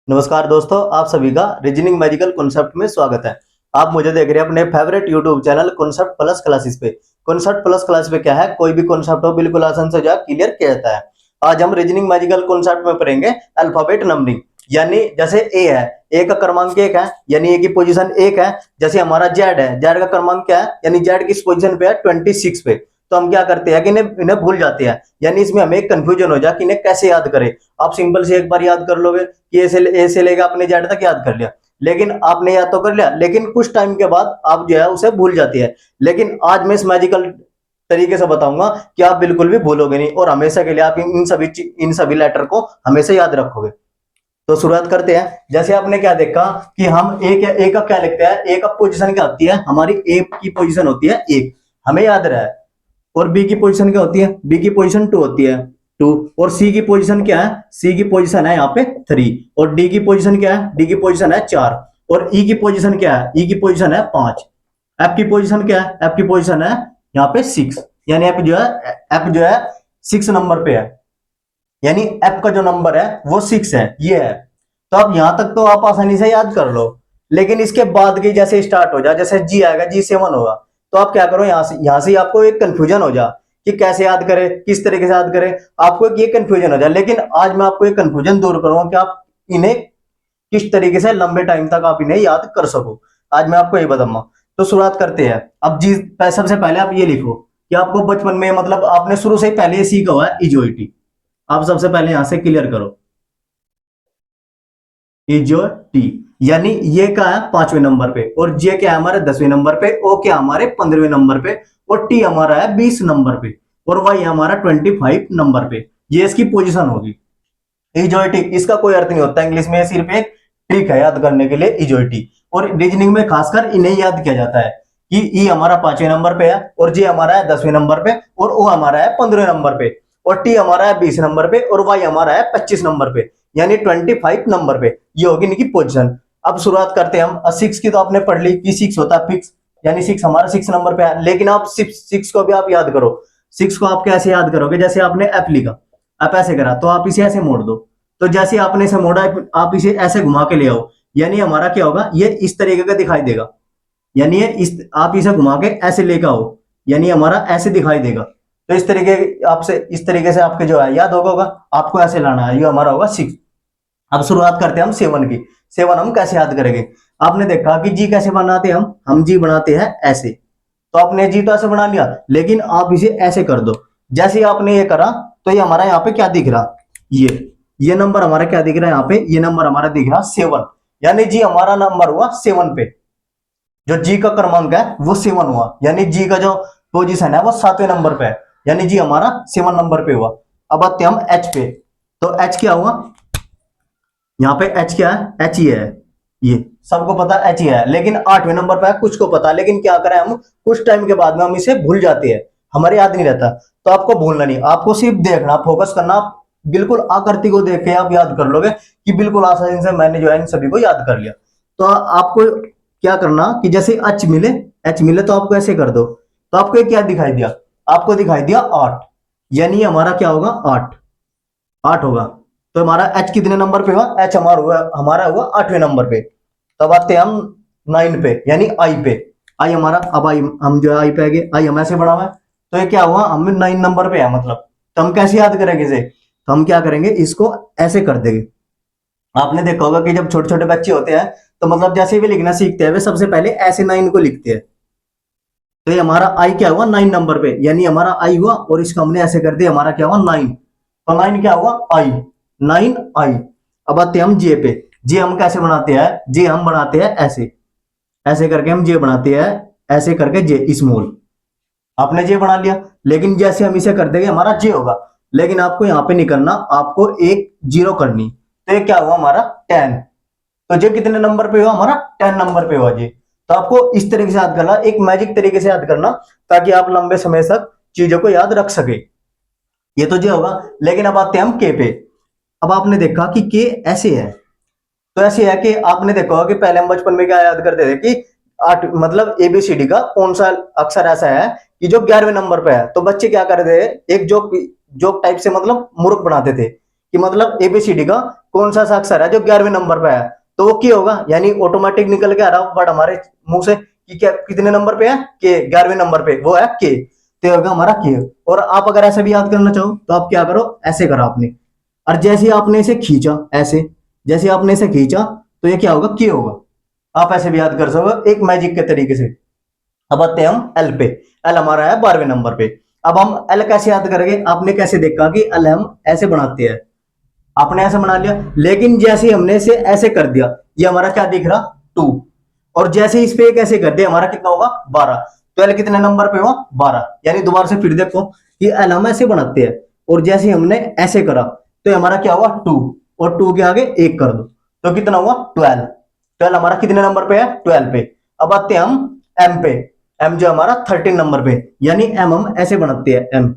नमस्कार दोस्तों, आप सभी का रीजनिंग मैजिकल कॉन्सेप्ट में स्वागत है। आप मुझे देख रहे हैं अपने favourite YouTube channel concept plus classes पे। कॉन्सेप्ट प्लस क्लास पे क्या है, कोई भी कॉन्सेप्ट हो बिल्कुल आसान से जो क्लियर किया जाता है। आज हम रीजनिंग मैजिकल कॉन्सेप्ट में पढ़ेंगे अल्फाबेट नंबरिंग। यानी जैसे ए है, ए का क्रमांक 1 है, यानी ए की पोजीशन 1 है। जैसे हमारा जेड है, जेड का क्रमांक क्या है, यानी जेड किस पोजीशन पे है, 26 पे। तो हम क्या करते हैं कि इन्हें भूल जाते हैं, यानी इसमें हमें कंफ्यूजन हो जाए कि इन्हें कैसे याद करें। आप सिंपल से एक बार याद कर लोगे कि ए से लेकर आपने जेड तक याद कर लिया, लेकिन आपने याद तो कर लिया, लेकिन कुछ टाइम के बाद आप जो है उसे भूल जाती है। लेकिन आज मैं इस मैजिकल तरीके से बताऊंगा कि आप बिल्कुल भी भूलोगे नहीं और हमेशा के लिए आप इन सभी लेटर को हमेशा याद रखोगे। तो शुरुआत करते हैं। जैसे आपने क्या देखा कि हम ए का क्या लिखते हैं, ए का पोजीशन क्या होती है, हमारी ए की पोजीशन होती है 1, हमें याद रहा है। और बी की पोजीशन क्या होती है, बी की पोजीशन 2 होती है, 2। और सी की पोजीशन क्या है, सी की पोजीशन है यहाँ पे 3। और डी की पोजीशन क्या है, डी की पोजीशन है 4। और ई की पोजीशन क्या है, ई की पोजीशन है 5। एफ की पोजीशन क्या है, एफ की पोजीशन है यहाँ पे 6। यानी एफ जो है 6 नंबर पे है। यानी एफ का जो नंबर है वो 6 है, ये है। तो अब यहां तक तो आप आसानी से याद कर लो। लेकिन इसके बाद की जैसे स्टार्ट हो जाए, जैसे जी आएगा, G7 होगा, तो आप क्या करो, यहां से आपको एक कंफ्यूजन हो जा कि कैसे याद करें, किस तरीके से याद करें। आपको एक ये कंफ्यूजन हो जाए। लेकिन आज मैं आपको एक कंफ्यूजन दूर करूंगा कि आप इन्हें किस तरीके से लंबे टाइम तक आप इन्हें याद कर सको। आज मैं आपको ये बताऊंगा। तो शुरुआत करते हैं। अब जी सबसे पहले आप ये लिखो कि आपको बचपन में, मतलब आपने शुरू से ही पहले ये सीखा हुआ है इजोइटी। आप सबसे पहले यहां से क्लियर करो इजो टी। यानी ये क्या है 5वें नंबर पे, और जे क्या है हमारे 10वें नंबर पे, ओ क्या हमारे 15वें नंबर पे, और टी हमारा है 20 नंबर पे, और वाई हमारा 25 नंबर पे। ये इसकी पोजीशन होगी। इजोइटी इसका कोई अर्थ नहीं होता इंग्लिश में, सिर्फ एक ट्रिक है याद करने के लिए इजोइटी। और रीजनिंग में खासकर इन्हें याद किया जाता है कि ई हमारा 5वें नंबर पे है, और जे हमारा है 10वें नंबर पे, और ओ हमारा है 15वें नंबर पे, और टी हमारा है 20 नंबर पे, और वाई हमारा है 25 नंबर पे, यानी 25 नंबर पे। ये होगी इनकी पोजिशन। अब शुरुआत करते हैं हम। 6 की तो आपने पढ़ ली कि 6 होता है फिक्स, यानी 6 हमारा 6 नंबर पे है। लेकिन आप 6 को भी आप याद करो। 6 को आप कैसे याद करोगे, जैसे आपने एफ लिखा, आप ऐसे करा, तो आप इसे ऐसे मोड़ दो। तो जैसे आपने इसे मोड़ा, आप इसे ऐसे घुमा के ले आओ, यानी हमारा क्या होगा, ये इस तरीके का दिखाई देगा। यानी ये इस, आप इसे घुमा के ऐसे लेकर आओ, यानी हमारा ऐसे दिखाई देगा। तो इस तरीके से आपके जो है याद होगा। आपको ऐसे लाना है, ये हमारा होगा 6। अब शुरुआत करते हैं हम 7 की। 7 हम कैसे याद करेंगे। आपने देखा कि जी कैसे बनाते हैं, हम जी बनाते हैं ऐसे। तो आपने जी तो ऐसे बना लिया, लेकिन आप इसे ऐसे कर दो। जैसे आपने ये करा, तो ये हमारा यहाँ पे क्या दिख रहा, ये नंबर हमारा क्या दिख रहा है, यहाँ पे ये नंबर हमारा दिख रहा 7। यानी जी हमारा नंबर हुआ 7 पे। जो जी का क्रमांक है वो 7 हुआ, यानी जी का जो पोजीशन है वो 7वें नंबर पे है, यानी जी हमारा 7 नंबर पे हुआ। अब आते हैं हम एच पे। तो एच क्या हुआ, यहाँ पे एच क्या है, एच ही है। ये सबको पता एच ही है, लेकिन 8वें नंबर पे है, कुछ को पता। लेकिन क्या करें हम, कुछ टाइम के बाद में हम इसे भूल जाते हैं, हमारे याद नहीं रहता। तो आपको भूलना नहीं, आपको सिर्फ देखना, फोकस करना। बिल्कुल आकृति को देख के आप याद कर लोगे कि बिल्कुल आसानी से मैंने जो है इन सभी को याद कर लिया। तो आपको क्या करना कि जैसे एच मिले तो आपको ऐसे कर दो। तो आपको क्या दिखाई दिया, आपको दिखाई दिया 8, यानी हमारा क्या होगा 8, 8 होगा। तो हमारा एच कितने नंबर पे हुआ, एच हमारा हुआ 8वें नंबर पे। तब आते हैं हम 9 पे, यानी आई पे। आई हमारा, अब आई हम जो है आई पे आ गए, आई हम ऐसे बढ़ा हुआ है। तो ये क्या हुआ, हम 9 नंबर पे है, मतलब। तो हम कैसे याद करेंगे इसे, तो हम क्या करेंगे, इसको ऐसे कर देंगे। आपने देखा होगा कि जब छोटे छोटे बच्चे होते हैं, तो मतलब जैसे भी लिखना सीखते हैं, वे सबसे पहले ऐसे 9 को लिखते हैं। तो ये हमारा आई क्या हुआ 9 नंबर पे, यानी हमारा आई हुआ, और इसको हमने ऐसे कर दिया, हमारा क्या हुआ 9। तो 9 क्या हुआ आई, 9 आई। अब आते हैं हम जे पे। जे हम कैसे बनाते हैं, जे हम बनाते हैं ऐसे, ऐसे करके हम जे बनाते हैं, ऐसे करके जे स्मॉल। आपने जे बना लिया, लेकिन जैसे हम इसे कर देंगे हमारा जे होगा। लेकिन आपको यहाँ पे नहीं करना, आपको एक जीरो करनी। तो ये क्या हुआ हमारा 10। तो जे कितने नंबर पे हुआ, हमारा 10 नंबर पे हुआ जे। तो आपको इस तरीके से याद करना, एक मैजिक तरीके से याद करना, ताकि आप लंबे समय तक चीजों को याद रख सके। ये तो जे होगा। लेकिन अब आते हैं हम के पे। अब आपने देखा कि के ऐसे है। तो ऐसे है कि आपने देखा होगा कि पहले हम बचपन में क्या याद करते थे कि 8, मतलब एबीसीडी का कौन सा अक्षर ऐसा है कि जो 11वें नंबर पे है। तो बच्चे क्या करते थे, एक जोक जोक टाइप से, मतलब मूर्ख बनाते थे कि मतलब एबीसीडी का कौन सा सा अक्षर है जो 11वें नंबर पे है, तो वो क्या होगा, यानी ऑटोमेटिक निकल के आ रहा वर्ड हमारे मुंह से कि क्या कितने नंबर पे है, के 11वें नंबर पे वो है के, तो होगा हमारा के। और आप अगर ऐसे भी याद करना चाहो तो आप क्या करो, ऐसे करो आपने, और जैसे आपने इसे खींचा ऐसे, जैसे आपने इसे खींचा तो ये क्या होगा, के होगा। आप ऐसे भी याद कर सको एक मैजिक के तरीके से। अब आते हैं हम एल पे। एल हमारा है 12वें नंबर पे। अब हम एल कैसे याद करेंगे, आपने कैसे देखा कि एल हम ऐसे बनाते हैं, आपने ऐसे बना लिया, लेकिन जैसे हमने इसे ऐसे कर दिया, ये हमारा क्या दिख रहा, 2। और जैसे इस पे कैसे कर दिया, हमारा कितना होगा, 12। तो एल कितने नंबर पे हुआ, 12। यानी दोबारा से फिर देखो कि एल हम ऐसे बनाते हैं, और जैसे हमने ऐसे करा तो हमारा क्या हुआ, 2। और 2 के आगे 1 कर दो तो कितना हुआ, 12। 12 हमारा कितने नंबर पे है, 12 पे। अब आते हैं हम एम पे। एम जो हमारा 13 नंबर पे, यानी एम हम ऐसे बनाते हैं, एम,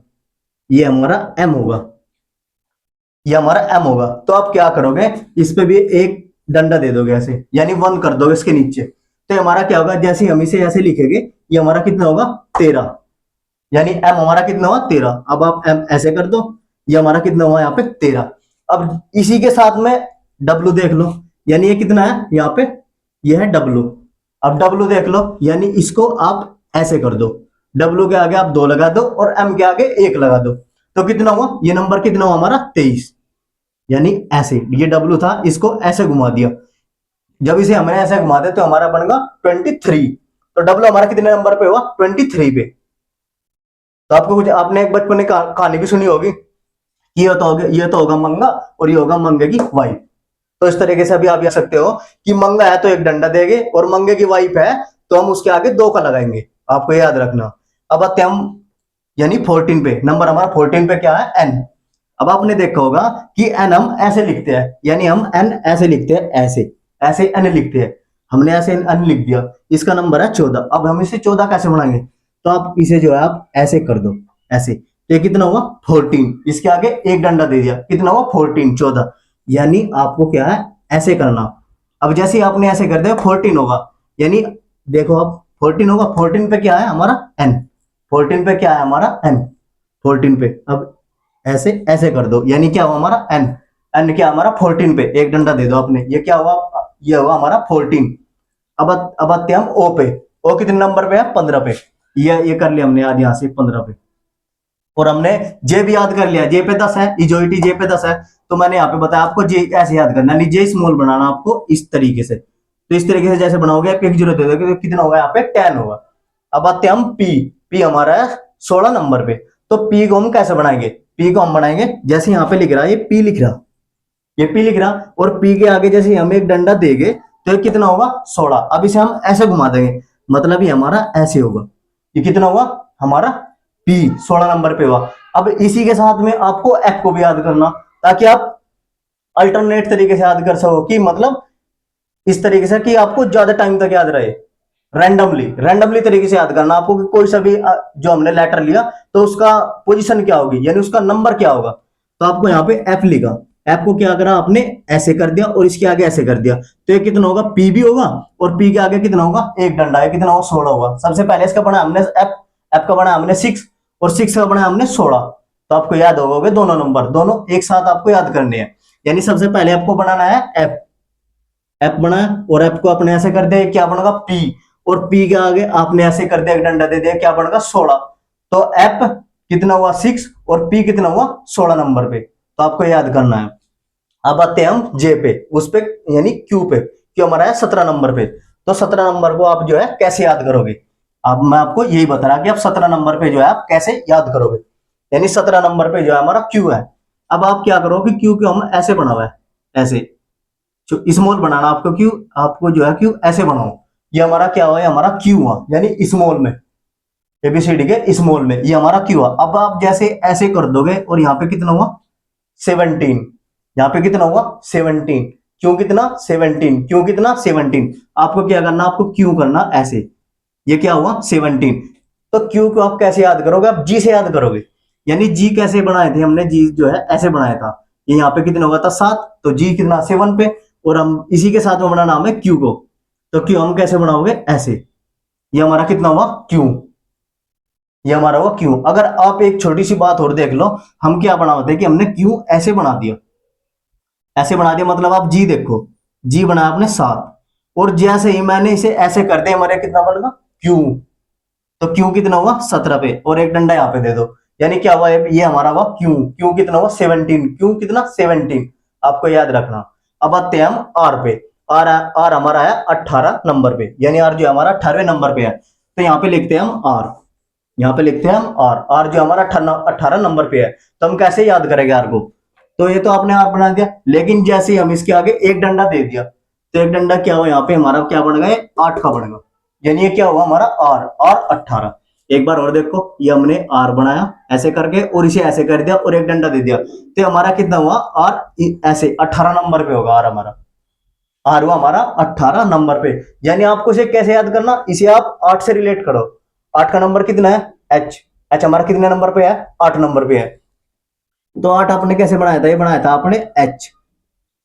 ये हमारा एम होगा, ये हमारा एम होगा। तो आप क्या करोगे, इस पे भी एक डंडा दे दोगे ऐसे, यानी 1 कर दोगे इसके नीचे, तो हमारा क्या होगा, जैसे हम इसे ऐसे लिखेंगे, ये हमारा कितना होगा, 13। यानी एम हमारा कितना हुआ, 13। अब आप एम ऐसे कर दो, ये हमारा कितना हुआ यहाँ पे, 13। अब इसी के साथ में डब्लू देख लो, यानी ये कितना है यहाँ पे, ये है डब्लू। अब डब्लू देख लो, यानी इसको आप ऐसे कर दो, डब्लू के आगे आप 2 लगा दो और एम के आगे 1 लगा दो, तो कितना हुआ, ये नंबर कितना हुआ हमारा, 23। यानी ऐसे, ये डब्लू था, इसको ऐसे घुमा दिया, जब इसे हमने ऐसे घुमा दिया तो हमारा बनेगा 23। तो डब्लू हमारा कितने नंबर पे हुआ, 23 पे। तो आपको कुछ, आपने एक बचपन में कहानी भी सुनी होगी कि ये तो होगा मंगा और ये होगा मंगे की वाइफ। तो इस तरीके से अभी आप कह सकते हो कि मंगा है तो एक डंडा देंगे, और मंगे की वाइफ है तो हम उसके आगे 2 का लगाएंगे, आपको याद रखना। अब आते हम यानी 14 पे, नंबर हमारा 14 पे क्या है, एन। अब आपने देखा होगा कि एन हम ऐसे लिखते हैं, यानी हम एन ऐसे लिखते हैं, ऐसे ऐसे एन लिखते हैं, हमने ऐसे एन लिख दिया, इसका नंबर है 14। अब हम इसे 14 कैसे बनाएंगे, तो आप इसे जो है आप ऐसे कर दो, ऐसे, तो ये कितना हुआ, 14। इसके आगे एक डंडा दे दिया, कितना हुआ, 14, 14। यानी आपको क्या है, ऐसे करना। अब जैसे ही आपने ऐसे कर दिया 14 होगा, यानी देखो अब 14 होगा, 14 पे क्या है हमारा, एन। 14 पे क्या है हमारा, एन। 14 पे अब ऐसे ऐसे कर दो, यानी क्या हुआ हमारा, एन। एन क्या हमारा, 14 पे एक डंडा दे दो आपने, ये क्या हुआ, ये हुआ हमारा 14। अब आते हैं हम ओ पे। ओ कितने नंबर पे है, 15 पे। ये कर लिया हमने याद यहाँ से 15 पे। और हमने जे भी याद कर लिया, जे पे 10 है, इजोइटी जे पे 10 है, तो मैंने यहाँ पे बताया आपको जे ऐसे याद करना है, जे स्मॉल बनाना आपको इस तरीके से। तो इस तरीके से जैसे बनाओगे, आप एक जीरो दे दोगे तो कितना होगा यहाँ पे, 10 होगा। अब आते हैं हम पी। पी हमारा है 16 नंबर पे। तो पी को हम कैसे बनाएंगे, पी को हम बनाएंगे जैसे यहाँ पे लिख रहा है, ये पी लिख रहा, ये पी लिख रहा, और पी के आगे जैसे हम एक डंडा देंगे तो ये कितना होगा, 16। अब इसे हम ऐसे घुमा देंगे, मतलब ये हमारा ऐसे होगा, ये कितना हुआ हमारा, पी 16 नंबर पे हुआ। अब इसी के साथ में आपको एफ को भी याद करना, ताकि आप अल्टरनेट तरीके से याद कर सको, कि मतलब इस तरीके से कि आपको ज्यादा टाइम तक याद रहे। रैंडमली तरीके से याद करना आपको, कि कोई सा भी जो हमने लेटर लिया तो उसका पोजीशन क्या होगी, यानी उसका नंबर क्या होगा। तो आपको यहाँ पे एफ लिखा, एफ को क्या करा आपने, ऐसे कर दिया और इसके आगे ऐसे कर दिया, तो ये कितना होगा, पी भी होगा, और पी के आगे कितना होगा, एक डंडा है, कितना होगा, 16 होगा। सबसे पहले इसका बना हमने एफ, एफ का बना हमने 6, और 6 का बना हमने 16। तो आपको याद होगा दोनों नंबर, दोनों एक साथ आपको याद करने हैं। यानी सबसे पहले आपको बनाना है एफ, एफ बना, और एफ को आपने ऐसे कर दिया, क्या बनेगा, पी, और पी के आगे आपने ऐसे कर दिया, एक डंडा दे दिया, क्या बनेगा, 16। तो एफ कितना हुआ, 6, और पी कितना हुआ, 16 नंबर पे। तो आपको याद करना है। अब आते हैं हम जे पे, उस पे यानी क्यू पे। क्यू हमारा है 17 नंबर पे। तो 17 नंबर को आप जो है कैसे याद करोगे, अब मैं आपको यही बता रहा कि आप 17 नंबर पे जो है आप कैसे याद करोगे। यानी 17 नंबर पे जो है हमारा क्यू है। अब आप क्या करोगे, क्यू को हम ऐसे बना हुआ है, ऐसे जो स्मॉल बनाना आपको, क्यू आपको जो है क्यू ऐसे बनाओ, ये हमारा क्या हुआ, हमारा क्यू हुआ, यानी स्मॉल में, एबीसीडी के स्मॉल में, ये हमारा क्यू हुआ। अब आप जैसे ऐसे कर दोगे, और यहाँ पे कितना हुआ, 17। यहाँ पे कितना हुआ, 17। क्यों कितना, 17, क्यों कितना, 17। आपको क्या करना, आपको क्यू करना ऐसे, ये क्या हुआ, 17। तो क्यू को आप कैसे याद करोगे, आप जी से याद करोगे। यानी जी कैसे बनाए थे हमने, जी जो है ऐसे बनाया था, ये यहाँ पे कितना होगा था, 7, तो जी कितना, 7 पे, और हम इसी के साथ में बना नाम है क्यू को। तो क्यू हम कैसे बनाओगे, ऐसे, ये हमारा कितना हुआ, क्यू, ये हमारा हुआ क्यू। अगर आप एक छोटी सी बात और देख लो, हम क्या बनाते हैं कि हमने क्यू ऐसे बना दिया, ऐसे बना दिया, मतलब आप जी देखो, जी बनाया आपने 7, और जैसे ही मैंने इसे ऐसे कर दिया, हमारे कितना बनेगा क्यू, तो क्यू कितना हुआ 17 पे, और एक डंडा यहाँ पे दे दो, यानी क्या हुआ, ये हमारा हुआ क्यू, क्यू कितना हुआ 17, क्यू कितना 17, आपको याद रखना। अब आते हैं हम आर पे, आर हमारा है 18 नंबर पे, यानी आर जो हमारा 18वें नंबर पे है, तो यहाँ पे लिखते हैं हम आर, यहाँ पे लिखते हैं हम आर, आर जो हमारा 18 नंबर पे है, तो हम कैसे याद करेंगे आर को, तो ये तो आपने आर बना दिया, लेकिन जैसे ही हम इसके आगे एक डंडा दे दिया, तो एक डंडा क्या हुआ यहाँ पे हमारा, क्या बन गया 8 का बन गया, यानी ये क्या हुआ हमारा आर 18। एक बार और देखो, ये हमने आर बनाया ऐसे करके, और इसे ऐसे कर दिया और एक डंडा दे दिया, तो हमारा कितना हुआ आर, ऐसे 18 नंबर पे होगा आर हमारा, आर हुआ हमारा 18 नंबर पे। यानी आपको इसे कैसे याद करना, इसे आप 8 से रिलेट करो, 8 का नंबर कितना है एच, एच हमारा कितने नंबर पे है 8 नंबर पे है, तो 8 आपने कैसे बनाया था, ये बनाया था आपने एच,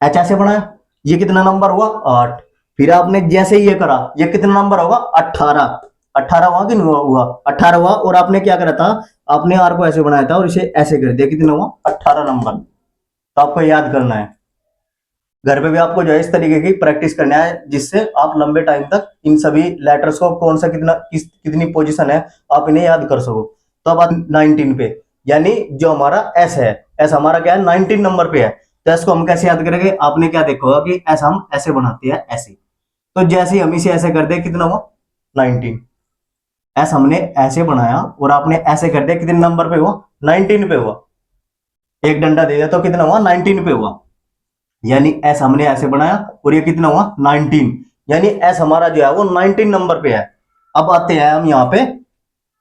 एच ऐसे बनाया, ये कितना नंबर हुआ 8, फिर आपने जैसे ये करा, ये कितना नंबर होगा 18, 18 हुआ कि नहीं हुआ 18 हुआ, और आपने क्या करा था, आपने आर को ऐसे बनाया था और इसे ऐसे कर दिया, कितना हुआ 18 नंबर, तो आपको याद करना है। घर पे भी आपको जो है इस तरीके की प्रैक्टिस करना है, जिससे आप लंबे टाइम तक इन सभी लेटर्स को कौन सा कितना कितनी पोजीशन है आप इन्हें याद कर सको। तो अब 19 पे, यानी जो हमारा एस है, एस हमारा क्या है 19 नंबर पे है, तो एस को हम कैसे याद करेंगे, आपने क्या देखा होगा कि एस हम ऐसे बनाते हैं ऐसे, तो जैसे हम इसे ऐसे कर दे कितना हुआ 19, एस हमने ऐसे बनाया और आपने ऐसे कर दिया, कितने नंबर पे हुआ 19 पे हुआ, एक डंडा दे दिया तो कितना हुआ 19 पे हुआ, यानी एस हमने ऐसे बनाया और ये कितना हुआ 19, यानी एस हमारा जो है वो 19 नंबर पे है। अब आते हैं हम यहाँ पे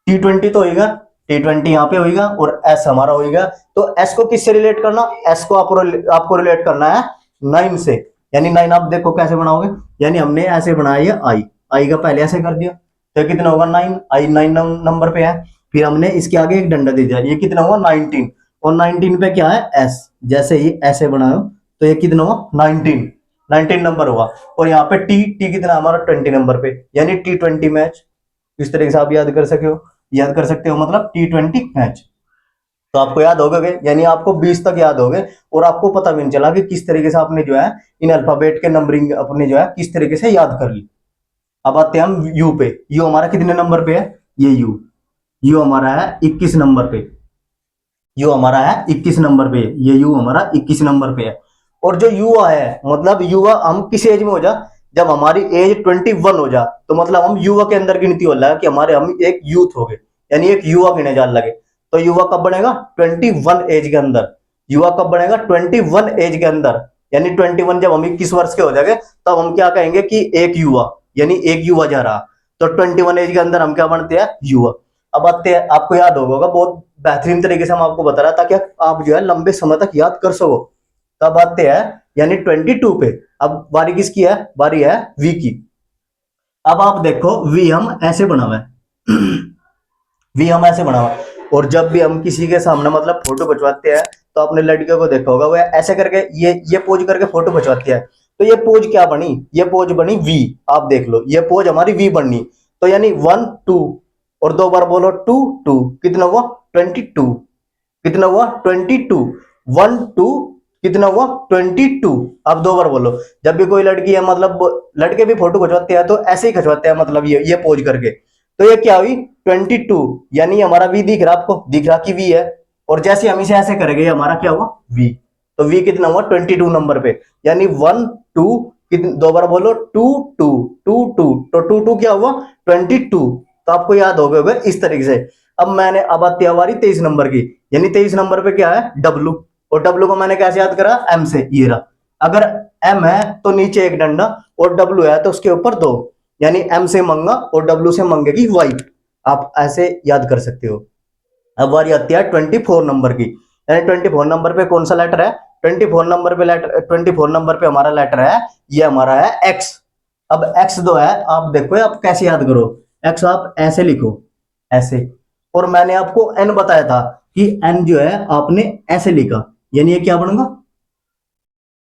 T20, तो होगा T20 यहाँ पे होगा और एस हमारा होगा, तो एस को किससे रिलेट करना, एस को आपको रिलेट करना है 9 से, यानी 9 आप देखो कैसे बनाओगे, यानी हमने ऐसे बनाया आई, आई का पहले ऐसे कर दिया, तो कितना होगा 9, आई 9 नंबर पे है, फिर हमने इसके आगे एक डंडा दे दिया, ये कितना हुआ 19, और 19 पे क्या है एस, जैसे ही ऐसे बनाओ तो ये कितना हुआ 19 नंबर हुआ, और यहाँ पे टी, टी कितना हमारा 20 नंबर पे, यानी T20 मैच, इस तरीके से आप याद कर सके हो, याद कर सकते हो, मतलब T20 मैच, तो आपको याद हो गए, यानी आपको 20 तक याद हो गए, और आपको पता भी नहीं चला कि किस तरीके से आपने जो है इन अल्फाबेट के नंबरिंग अपने जो है किस तरीके से याद कर ली। अब आते हैं हम यू पे, यू हमारा कितने नंबर पे है, ये यू, यू हमारा है 21 नंबर पे, यू हमारा है 21 नंबर पे, ये यू हमारा 21 नंबर पे है, और जो युवा है, मतलब युवा हम किस एज में हो जा, जब हमारी एज 21 हो जा, तो मतलब हम युवा के अंदर गिनती हो लगा कि हमारे हम एक यूथ हो गए, यानी एक युवा गिने जाने लगे, तो युवा कब बनेगा 21 एज के अंदर, युवा कब बनेगा 21 एज के अंदर, यानी 21 जब हम 21 वर्ष के हो जाएंगे तब हम क्या कहेंगे कि एक युवा, यानी एक युवा जा रहा, तो 21 एज के अंदर हम क्या बनते हैं युवा। अब आते हैं, आपको याद होगा, बहुत बेहतरीन तरीके से हम आपको बता रहा ताकि आप जो है लंबे समय तक याद कर सको। तब आते हैं यानी 22 पे, अब बारी किसकी है, बारी है वी की। अब आप देखो वी हम ऐसे बना हुआ है वी हम ऐसे बना हुआ है, और जब भी हम किसी के सामने मतलब फोटो खिंचवाते हैं, तो आपने लड़कियों को देखा होगा वो ऐसे करके ये पोज करके फोटो खिंचवाती है, तो ये पोज क्या बनी, ये पोज बनी वी, आप देख लो ये पोज हमारी वी बननी, तो यानी 1 2, और 2 बार बोलो 2 2, कितना हुआ 22, कितना हुआ 22, 1 2, कितना हुआ 22, अब 2 बार बोलो। जब भी कोई लड़की है, मतलब लड़के भी फोटो खिंचवाते हैं तो ऐसे ही खिंचवाते हैं, मतलब ये पोज करके, तो ये क्या हुई 22, यानी हमारा वी दिख रहा, आपको दिख रहा कि वी है, और जैसे हम इसे ऐसे करेंगे हमारा क्या हुआ वी, तो वी कितना हुआ 22 नंबर पे, यानी 1 2, 2 बार बोलो 2 2 2 2, तो 2 2 क्या हुआ 22, तो आपको याद हो गए इस तरीके से। अब आती है हमारी 23 नंबर की, यानी 23 नंबर पे क्या है डब्लू, और डब्लू को मैंने कैसे याद करा एम से, ये रहा, अगर एम है तो नीचे एक डंडा, और डब्लू है तो उसके ऊपर 2, यानी एम से मंगा और डब्लू से मंगेगी वाई, आप ऐसे याद कर सकते हो। अब बारी आती है 24 नंबर की, यानी 24 नंबर पे कौन सा लेटर है, 24 नंबर पे हमारा लेटर है, ये हमारा है एक्स। अब एक्स दो है, आप देखो आप कैसे याद करो, एक्स आप ऐसे लिखो ऐसे, और मैंने आपको एन बताया था कि एन जो है आपने ऐसे लिखा, यानी ये क्या बनेगा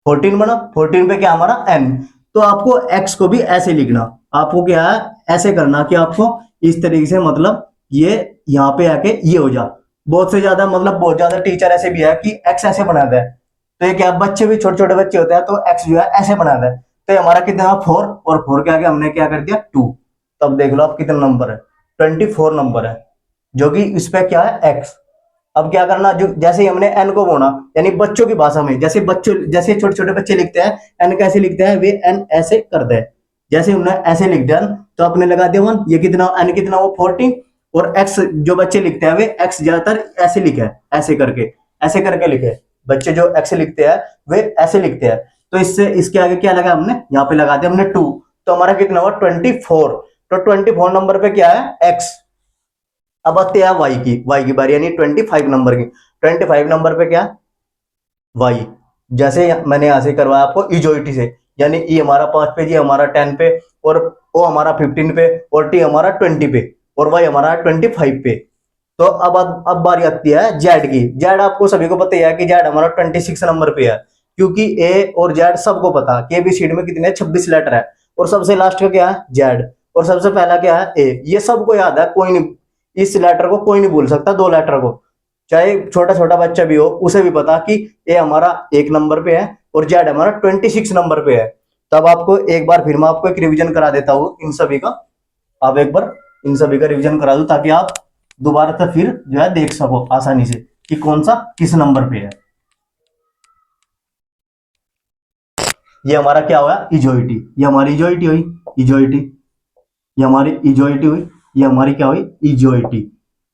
14 बना, 14 पे क्या हमारा एन, तो आपको एक्स को भी ऐसे लिखना, आपको क्या है ऐसे करना कि आपको इस तरीके से, मतलब ये यहाँ पे आके ये हो जा, बहुत से ज्यादा मतलब बहुत ज्यादा टीचर ऐसे भी है कि एक्स ऐसे बनाता है, तो ये क्या, बच्चे भी छोटे छोटे बच्चे होते हैं, तो एक्स जो है ऐसे बनाना है। तो ये हमारा कितना है 4, और 4 के आगे हमने क्या कर दिया 2। तब देख लो आप कितना नंबर है, 24 नंबर है, जो कि इस पे क्या है एक्स। अब क्या करना, जो जैसे ही हमने एन को बोना, यानी बच्चों की भाषा में, जैसे बच्चों, जैसे छोटे छोटे बच्चे लिखते हैं एन कैसे लिखते हैं, वे एन ऐसे कर दे। जैसे हमने ऐसे लिख दिया तो आपने लगा दिया 1, ये कितना एन कितना वो 40, और एक्स जो बच्चे लिखते हैं वे एक्स ज्यादातर ऐसे लिखे है, ऐसे करके लिखे। बच्चे जो एक्स लिखते हैं वे ऐसे लिखते हैं। तो इससे इसके आगे क्या लगा हमने, यहाँ पे लगा दिया हमने 2, तो हमारा कितना हुआ 24। तो 24 नंबर पे क्या है एक्स। अब आते हैं वाई की बारी, यानी 25 नंबर की। 25 नंबर पे क्या, वाई। जैसे मैंने यहां से करवाया आपको इजोइटी से, यानी ई हमारा 5 पे, जी हमारा 10 पे, और ओ हमारा 15 पे, और टी हमारा 20 पे, और वाई हमारा 25 पे। तो अब बारी आती है जेड की। जेड आपको सभी को पता ही है कि जेड हमारा 26 नंबर पे है, क्योंकि ए और जेड सबको पता कि एबीसीडी में कितने 26 लेटर है, और सबसे लास्ट का क्या है जेड, और सबसे पहला क्या है ए। ये सबको याद है, कोई नहीं इस लेटर को कोई नहीं भूल सकता, 2 लेटर को, चाहे छोटा छोटा बच्चा भी हो उसे भी पता कि ए हमारा 1 नंबर पे है और जेड हमारा 26 नंबर पे है। तब आपको एक बार फिर मैं आपको एक रिवीजन करा देता हूं इन सभी का। आप एक बार इन सभी का रिवीजन करा दो, ताकि आप दोबारा से फिर जो है देख सको आसानी से कि कौन सा किस नंबर पे है। ये हमारा क्या हुआ इजोइटी, ये हमारी इजोइटी हुई, इजोइटी, ये हमारी इजोइटी हुई, ये हमारी क्या हुई इजोइटी।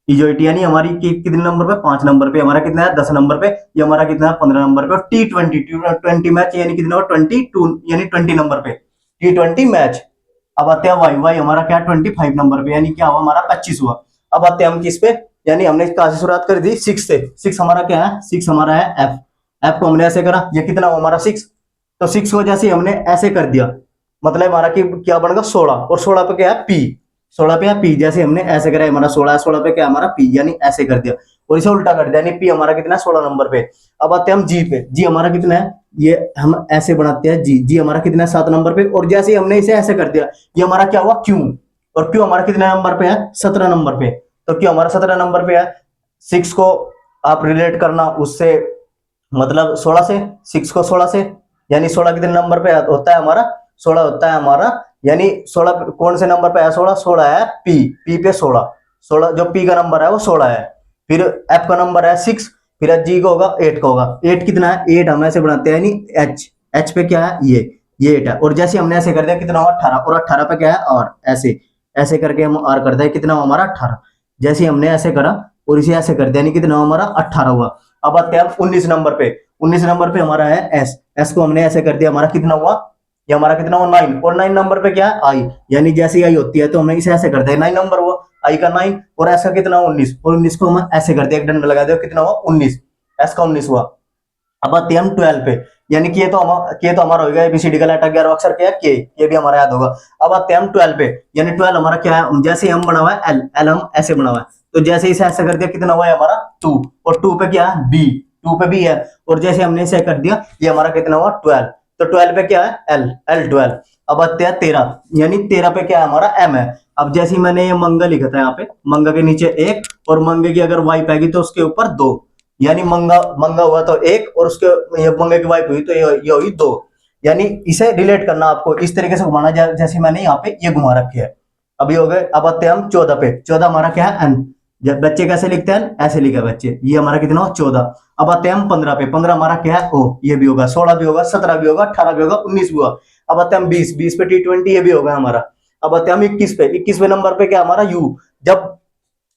इजोइटी यानी हमारी कितने नंबर पे, 5 नंबर पे। हमारा कितना है 10 नंबर पे, ये हमारा कितना है 15 नंबर पे। और T20 मैच यानी कितना हो 22, यानी 20 नंबर पे T20 मैच। अब आते हैं वाई, वाई हमारा क्या 25 नंबर पे, यानी क्या हुआ हमारा 25 हुआ। अब आते हैं हम किस पे, यानी हमने कहा से शुरुआत कर दी 6 से। 6 हमारा क्या है, 6 हमारा है एफ। एफ को हमने ऐसे करा, ये कितना हुआ हमारा 6। तो 6 को जैसे हमने ऐसे कर दिया, मतलब हमारा क्या बनेगा 16, और 16 पे क्या है पी, 16 पे है पी। जैसे हमने ऐसे करा हमारा 16 है, 16 पे क्या हमारा पी, यानी ऐसे कर दिया, और इसे उल्टा कर दिया, यानी पी हमारा कितना है 16 नंबर पे। अब आते हैं हम जी पे, जी हमारा कितना है, ये हम ऐसे बनाते हैं जी, जी हमारा कितना है 7 नंबर पे। और जैसे हमने इसे ऐसे कर दिया, ये हमारा क्या हुआ क्यू, और क्यू हमारा कितने नंबर पे है 17 नंबर पे। तो क्यू हमारा 17 नंबर पे है। 6 को आप रिलेट करना उससे, मतलब 16 से, 6 को 16 से, यानी 16 कितने नंबर पे होता है हमारा, 16 होता है हमारा, यानी 16 कौन से नंबर पे है 16, 16 है पी, पी पे 16, 16 जो पी का नंबर है वो 16 है। फिर एफ का नंबर है 6, फिर जी का होगा 8 का होगा। 8 कितना है 8 हम ऐसे बनाते हैं, यानी एच, एच पे क्या है ये 8 है। और जैसे हमने ऐसे कर दिया कितना होगा 18, और 18 पे क्या है आर, ऐसे ऐसे करके हम आर करते हैं, कितना हुआ हमारा 18। जैसे हमने ऐसे करा और इसे ऐसे कर दिया, यानी कितना हुआ हमारा 18 हुआ। अब आते हैं 19 नंबर पे। 19 नंबर पे हमारा है एस, एस को हमने ऐसे कर दिया, हमारा कितना हुआ, ये हमारा कितना हुआ 9, और 9 नंबर पे क्या है आई, यानी जैसे आई होती है तो हमने इसे ऐसे कर दिया 9 नंबर हुआ, आई का 9, और एस का कितना 19, और 19 को हम ऐसे कर दिया एक डंडा लगा दिया, कितना हुआ 19, एस का 19 हुआ। अब आते हैं हम 12 पे, यानी कि ये तो हमारा होगा एबीसीडी का लेटर 11 अक्षर क्या है के, ये भी हमारा याद होगा। अब आते हैं हम 12 पे, यानी 12 हमारा क्या है, जैसे हम बना हुआ है एल, एल हम ऐसे बना हुआ है, तो जैसे इसे ऐसे कर दिया कितना हुआ है हमारा 2, और 2 पे क्या है बी, 2 पे भी है, और जैसे हमने इसे कर दिया ये हमारा कितना हुआ 12। तो 12 पे क्या है एल, एल 12। अब आते हैं 13, यानी 13 पे क्या है हमारा एम है। अब जैसे मैंने ये मंगा लिखा था यहाँ पे, मंगा के नीचे 1, और मंगे की अगर वाइफ आएगी तो उसके ऊपर 2, यानी मंगा मंगा हुआ तो 1, और उसके ये मंगे की वाइफ हुई तो ये हुई 2। यानी इसे रिलेट करना आपको इस तरीके से घुमाना, जैसे मैंने यहाँ पे ये घुमा रखी है। अभी हो गए। अब आते हैं हम 14 पे, 14 हमारा क्या है एन। जब बच्चे कैसे लिखते हैं ऐसे लिखे बच्चे, ये हमारा कितना हो 14। अब आते हैं हम 15 पे, 15 हमारा क्या है ओ, ये भी होगा, 16 भी होगा, 17 भी होगा, 18 भी होगा, 19 भी होगा। अब आते हैं हम 20, 20 पे T20 ये भी होगा हमारा। अब आते हैं हम 21 पे, 21वें नंबर पे क्या हमारा यू। जब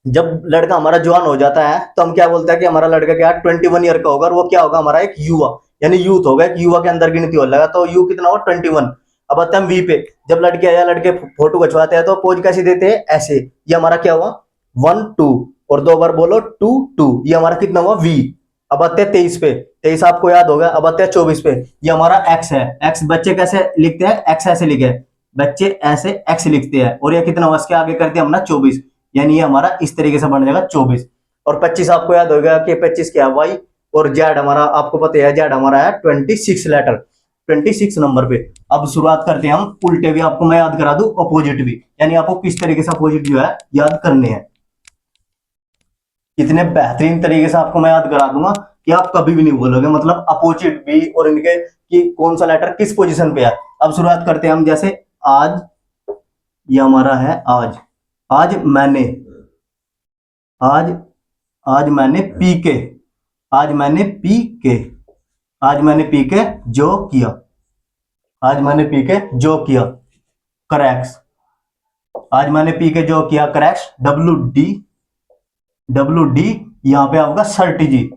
जब लड़का हमारा जवान हो जाता है तो हम क्या बोलते हैं कि हमारा लड़का क्या 21 ईयर का होगा, और वो क्या होगा हमारा एक युवा, यानी यूथ होगा, एक युवा के अंदर गिनती हो लगा, तो यू कितना हो 21। अब आते हैं हम वी पे, जब लड़के या लड़के फोटो खिंचवाते हैं तो पोज कैसे देते हैं ऐसे, ये हमारा क्या हुआ 1 2, और 2 बार बोलो 2 2, ये हमारा कितना हुआ वी। अब आते हैं 23 पे, 23 आपको याद होगा। अब आते हैं 24 पे, ये हमारा एक्स है। एक्स बच्चे कैसे लिखते हैं, एक्स ऐसे लिखे, बच्चे ऐसे एक्स लिखते हैं, और ये कितना हुआ इसके आगे कर दिया हमने 24, यानी ये हमारा इस तरीके से बन जाएगा 24। और 25 आपको याद होगा कि 25 क्या है वाई, और जेड हमारा आपको पता है जेड हमारा है 26 लेटर, 26 नंबर पे। अब शुरुआत करते हैं हम उल्टे भी, आपको मैं याद करा दूं अपोजिट भी, यानी आपको किस तरीके से अपोजिट जो है याद करने हैं। इतने बेहतरीन तरीके से आपको मैं याद करा दूंगा कि आप कभी भी नहीं बोलोगे, मतलब अपोजिट भी और इनके कि कौन सा लेटर किस पोजीशन पे है। अब शुरुआत करते हैं हम, जैसे आज, ये हमारा है आज। आज मैंने, आज आज मैंने पी के, आज मैंने पी के, आज मैंने पी के जो किया, आज मैंने पी के जो किया, क्रैक्स। आज मैंने पी के जो किया cracks, W D, W D यहां पे आपका शर्ट जी,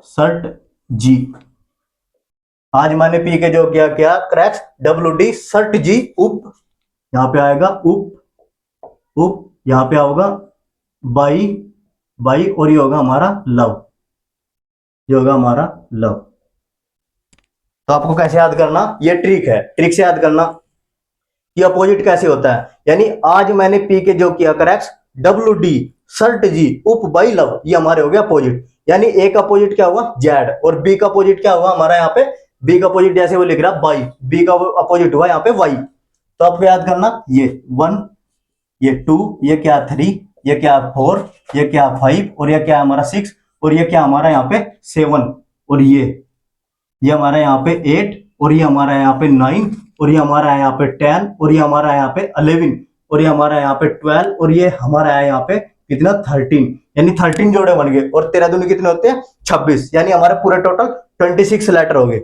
शर्ट जी। आज मैंने पी के जो किया क्या क्रैक्स, डब्ल्यू डी शर्ट जी उप, यहां पे आएगा उप, उप यहां पे होगा बाई, बाई और ये होगा हमारा लव, ये होगा हमारा लव। तो आपको कैसे याद करना, ये ट्रिक है, ट्रिक से याद करना कि अपोजिट कैसे होता है। यानी आज मैंने पी के जो किया क्रैक्स, डब्ल्यू डी शर्ट जी उप बाई लव, ये हमारे हो गया अपोजिट। यानी ए का अपोजिट क्या हुआ जेड, और बी का अपोजिट क्या हुआ हमारा यहाँ पे, बी का अपोजिट जैसे वो लिख रहा है बाई, बी का अपोजिट हुआ यहाँ पे वाई। तो आपको याद करना ये 1, ये 2, ये क्या 3, ये क्या 4, ये क्या 5 और ये क्या हमारा 6 और ये क्या हमारा यहाँ पे 7 और ये हमारा यहाँ पे 8 और ये हमारा यहाँ पे 9 और ये हमारा है यहाँ पे 10 और ये हमारा है यहाँ पे 11 और ये हमारा है यहाँ पे 12 और ये हमारा है यहाँ पे कितना 13, यानी 13 जोड़े बन गए और 13 दूनी कितने होते हैं 26, यानी हमारे पूरे टोटल 26 लेटर हो गए।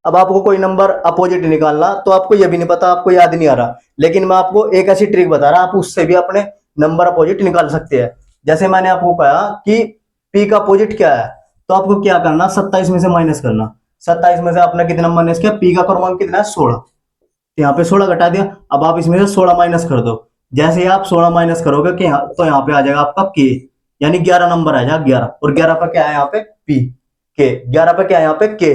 अब आपको कोई नंबर अपोजिट निकालना, तो आपको ये भी नहीं पता, आपको याद नहीं आ रहा, लेकिन मैं आपको एक ऐसी ट्रिक बता रहा, आप उससे भी अपने नंबर अपोजिट निकाल सकते हैं। जैसे मैंने आपको कहा कि पी का अपोजिट क्या है, तो आपको क्या करना 27 में से माइनस करना। 27 में से आपने कितना माइनस किया, पी का क्रमांक कितना है 16, तो यहाँ पे 16 घटा दिया। अब आप इसमें से 16 माइनस कर दो, जैसे ही आप 16 माइनस करोगे कि तो यहाँ पे आ जाएगा आपका के, यानी 11 नंबर आ जाएगा 11, और 11 पे क्या है यहाँ पे पी के, 11 पे क्या है यहाँ पे के,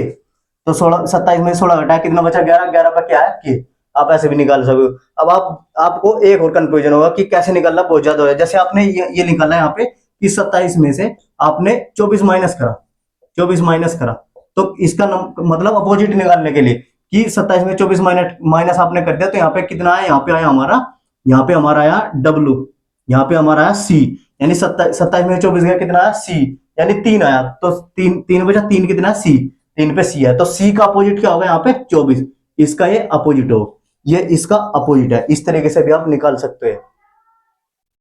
तो 16 27 में 16 घटाया कितना बचा 11, 11 पे क्या है के। आप ऐसे भी निकाल सकते हो। अब आपको एक और कंफ्यूजन होगा कि कैसे निकालना, बहुत ज्यादा है। जैसे आपने ये निकाला यहाँ पे कि 27 में से आपने 24 माइनस करा, 24 माइनस करा, तो इसका मतलब अपोजिट निकालने के लिए कि 27 में 24 माइनस आपने कर दिया, तो यहाँ पे कितना है, यहाँ पे आया हमारा, यहाँ पे हमारा आया डब्ल्यू, यहाँ पे हमारा आया सी, यानी 27 में 24 गया कितना आया सी, यानी 3 आया, तो 3 बचा, 3 कितना है सी, 3 पे सी है, तो सी का अपोजिट क्या होगा यहाँ पे 24, इसका ये अपोजिट हो, ये इसका अपोजिट है। इस तरीके से भी आप निकाल सकते हैं।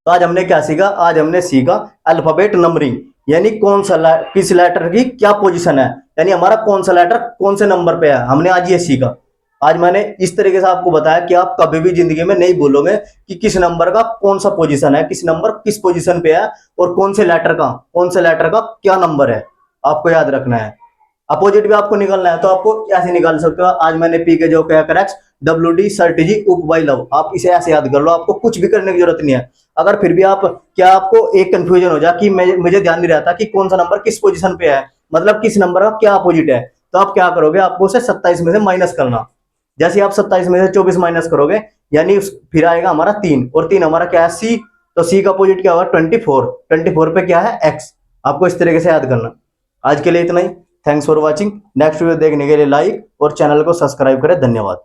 तो आज हमने क्या सीखा, आज हमने सीखा अल्फाबेट नंबरिंग, यानी कौन सा किस लेटर की क्या पोजीशन है, यानी हमारा कौन सा लेटर कौन से नंबर पे है, हमने आज ये सीखा। आज मैंने इस तरीके से आपको बताया कि आप कभी भी जिंदगी में नहीं बोलोगे कि किस नंबर का कौन सा पोजीशन है, किस नंबर किस पोजीशन पे है और कौन से लेटर का क्या नंबर है, आपको याद रखना है। अपोजिट भी आपको निकालना है, तो आपको ऐसे निकाल सकते हो, आज मैंने पी के जो क्या करेक्ट डब्ल्यू डी शर्ट जी उप बाई लव, आप इसे ऐसे याद कर लो, आपको कुछ भी करने की जरूरत नहीं है। अगर फिर भी आपको एक कंफ्यूजन हो जाए कि मुझे ध्यान नहीं रहता कि कौन सा नंबर किस पोजीशन पे है, मतलब किस नंबर का क्या अपोजिट है, तो आप क्या करोगे, आपको उसे 27 में से माइनस करना। जैसे आप 27 में से 24 माइनस करोगे, यानी फिर आएगा हमारा 3, और 3 हमारा क्या है सी, तो सी का अपोजिट क्या होगा 24, 24 पे क्या है एक्स। आपको इस तरीके से याद करना। आज के लिए इतना ही, thanks for watching. Next video देखने के लिए लाइक और चैनल को सब्सक्राइब करें। धन्यवाद।